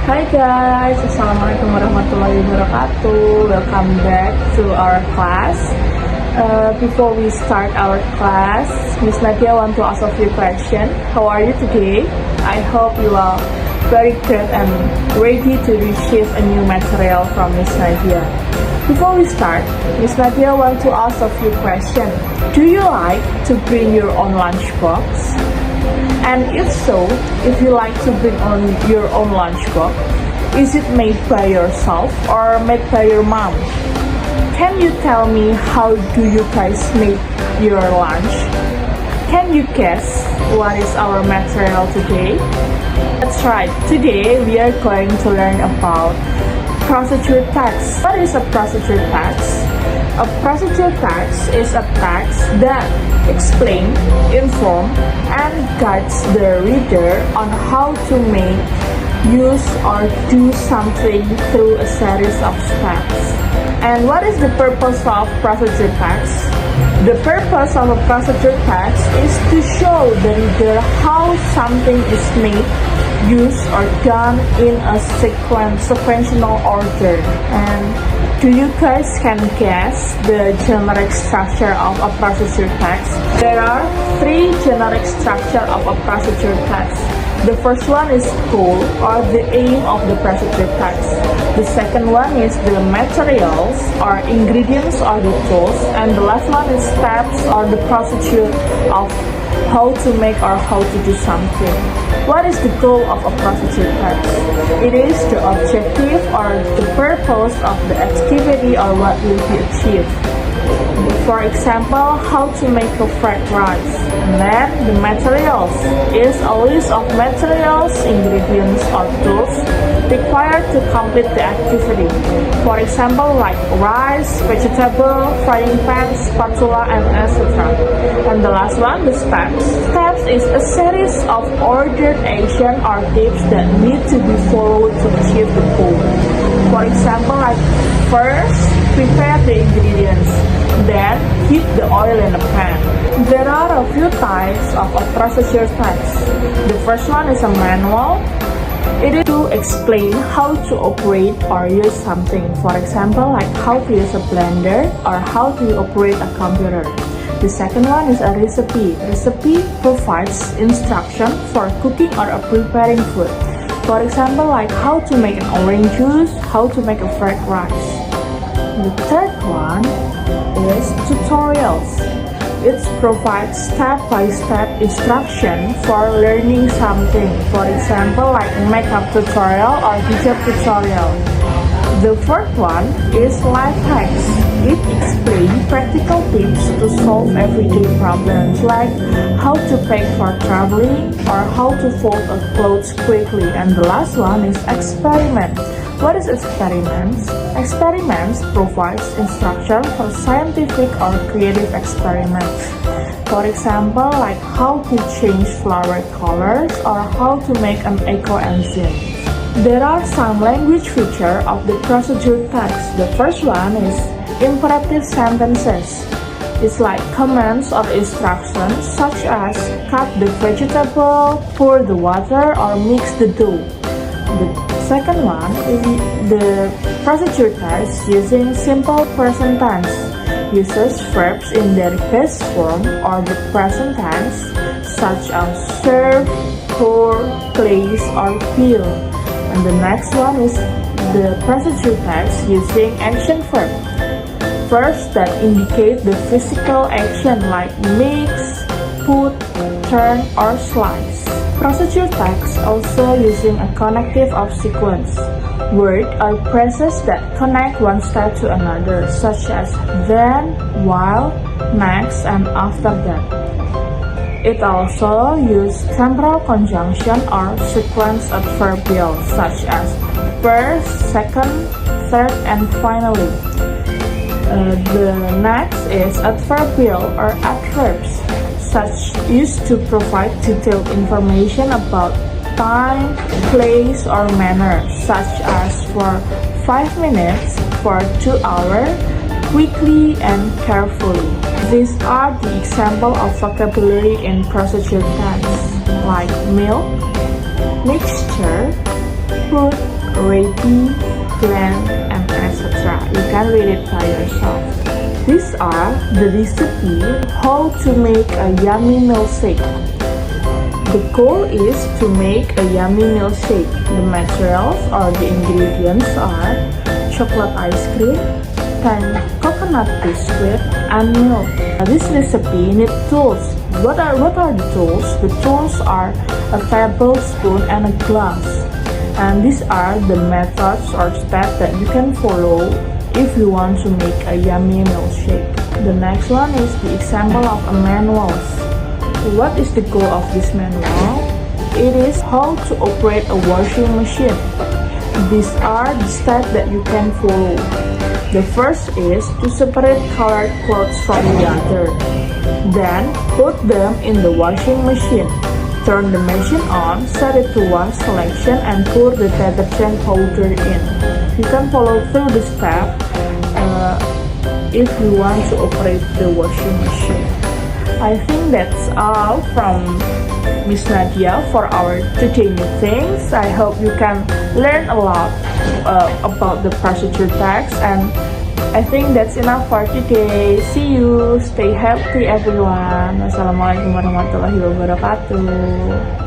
Hi guys, Assalamualaikum warahmatullahi wabarakatuh. Welcome back to our class. Before we start our class, Miss Nadia want to ask a few questions. How are you today? I hope you are very good and ready to receive a new material from Miss Nadia. Before we start, Miss Nadia want to ask a few questions. Do you like to bring your own lunchbox? And if so, if you like to bring on your own lunchbox, is it made by yourself or made by your mom? Can you tell me how do you guys make your lunch? Can you guess what is our material today? That's right, today we are going to learn about procedure text. What is a procedure text? A procedure text is a text that explains, informs, and guides the reader on how to make, use, or do something through a series of steps. And what is the purpose of procedure text? The purpose of a procedure text is to show the reader how something is made, used, or done in a sequential order. And do you guys can guess the generic structure of a procedure text? There are three generic structure of a procedure text. The first one is goal or the aim of the procedure text. The second one is the materials or ingredients or the tools, and the last one is steps or the procedure of how to make or how to do something. What is the goal of a procedure text? It is the objective or the purpose of the activity or what will be achieved. For example, how to make a fried rice. And then the materials is a list of materials, ingredients, or tools required to complete the activity. For example, like rice, vegetable, frying pan, spatula, and etc. And the last one, the steps. Steps is a series of ordered action or tips that need to be followed to achieve the goal. For example, like first, prepare the ingredients, then heat the oil in a pan. There are a few types of a procedure text. The first one is a manual. It is to explain how to operate or use something. For example, like how to use a blender or how to operate a computer. The second one is a recipe. Recipe provides instruction for cooking or preparing food. For example, like how to make an orange juice, how to make a fried rice. The third one is tutorials. It provides step-by-step instruction for learning something. For example, like makeup tutorial or hijab tutorial. The fourth one is life hacks. It explains practical tips to solve everyday problems like how to pack for traveling or how to fold a clothes quickly. And the last one is experiment. What is experiments? Experiments provides instruction for scientific or creative experiments. For example, like how to change flower colors or how to make an eco-enzyme. There are some language features of the procedure text. The first one is imperative sentences. It's like commands or instructions such as cut the vegetable, pour the water, or mix the dough. The second one is the procedure text using simple present tense. Uses verbs in their best form or the present tense such as serve, pour, place, or peel. And the next one is the procedure text using action verb. Verbs that indicate the physical action like mix, put, turn, or slice. Procedure text also using a connective of sequence. Word or phrases that connect one step to another such as then, while, next, and after that. It also uses temporal conjunction or sequence adverbial such as first, second, third, and finally. The next is adverbial or adverbs, such used to provide detailed information about time, place, or manner, such as for 5 minutes, for 2 hours, quickly and carefully. These are the example of vocabulary in procedure tense, like milk, mixture, food, rapey, gland, and etc. You can read it by yourself. These are the recipe how to make a yummy milkshake. The goal is to make a yummy milkshake. The materials or the ingredients are chocolate ice cream, 10 coconut biscuit, and milk. This recipe needs tools. What are the tools? The tools are a tablespoon and a glass. And these are the methods or steps that you can follow if you want to make a yummy milkshake. The next one is the example of a manual. What is the goal of this manual? It is how to operate a washing machine. These are the steps that you can follow. The first is to separate colored clothes from the other. Then put them in the washing machine. Turn the machine on, set it to one selection, and pour the detergent powder in. You can follow through the step if you want to operate the washing machine. I think that's all from Miss Nadia for our today meetings. I hope you can learn a lot about the procedure text, and I think that's enough for today. See you, stay healthy everyone. Wassalamualaikum warahmatullahi wabarakatuh.